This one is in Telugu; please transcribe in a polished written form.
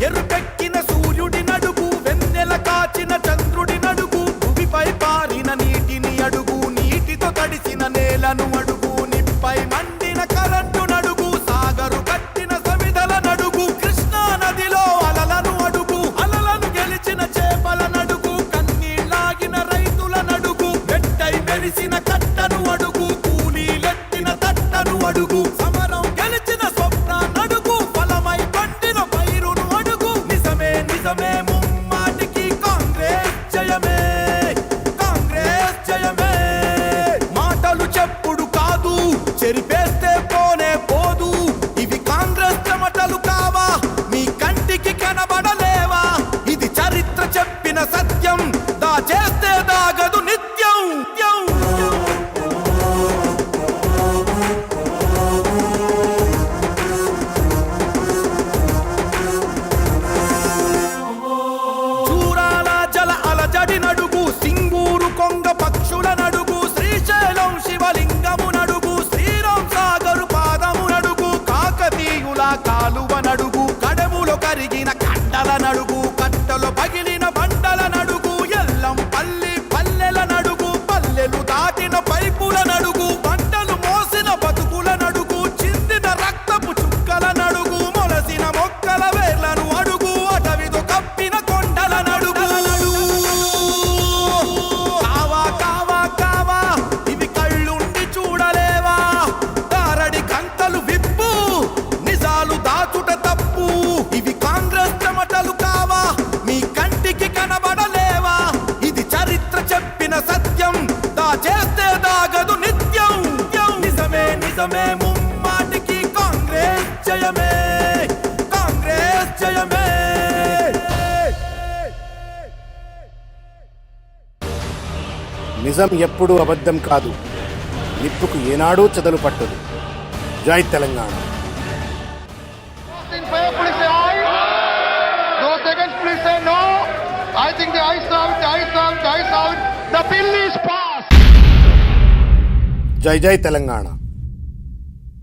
ఎరుపెక్కిన సూర్యుడి నడుగు, వెన్నెల కాచిన చంద్రుడి నడుగు, భూమిపై పారిన నీటిని అడుగు, నీటితో తడిసిన నేలను అడుగు, నిప్పై మండిన కరెంటు నడుగు, సాగరు కట్టిన సమిధల నడుగు, కృష్ణా నదిలో అలలను అడుగు, అలలను గెలిచిన చేపల నడుగు, కన్నీళ్ళాగిన రైతుల నడుగు, వెట్టై మెరిసిన కట్టను అడుగు, కూలీలెత్తిన తట్టను అడుగు, సమరం గెలిచిన స్వప్న నడుగు, ఫలమై పండిన పైరును అడుగు. నిజమే నిజమే ముమ్మాటికి కాంగ్రెస్ జయమే, కాంగ్రెస్ జయమే. మాటలు చెప్పుడు కాదు, చెరిపేస్తే పోనే పోదు, ఇవి కాంగ్రెస్ చెమటలు కావా, మీ కంటికి కనబడలేవా, ఇది చరిత్ర చెప్పిన సత్యం, దాచేస్తే దాగదు నిత్యం. చూరాల జల అలజడి నడుగు, సింగూరు కొంగ పక్షుల నడుగు, శ్రీశైలం శివలింగము నడుగు, శ్రీరామ్ సాగరు పాదము నడుగు, కాకతీయుల కాలువ నడుగు, కడములో కరిగిన కండల నడుగు, కట్టలో పగిలిన బండల నడుగు, ఎల్లం పల్లి పల్లెల నడుగు, పల్లెలు దాటిన పైపుల నడుగు, పంటలు మోసిన బతుకుల నడుగు, చిందిన రక్తపు చుక్కల నడుగు, మొలసిన మొక్కల వేర్లను అడుగు, అటవితో కప్పిన కొండల నడుగు. కావా కావా కావా, ఇవి కళ్ళుండి చూడలేవా, దారడి కంకలు విప్పు, నిజాలు దాచుట తప్పు, ఇవి కాంగ్రెస్ చెమటలు కావా, మీ కంటికి కనబడలేవా, ఇది చరిత్ర చెప్పిన సత్యం, దాచేస్తే దాగదు నిత్యం. నిజమే నిజమే ముమ్మాటికి కాంగ్రెస్ జయమే, కాంగ్రెస్ జయమే. నిజం ఎప్పుడూ అబద్ధం కాదు, నిప్పుకు ఏనాడూ చెదలు పట్టదు. జై Telangana. In favor, please say aye. No seconds, please say no. I think the ayes have it, the ayes have it, the ayes have it. The bill is passed. జై జై తెలంగాణ.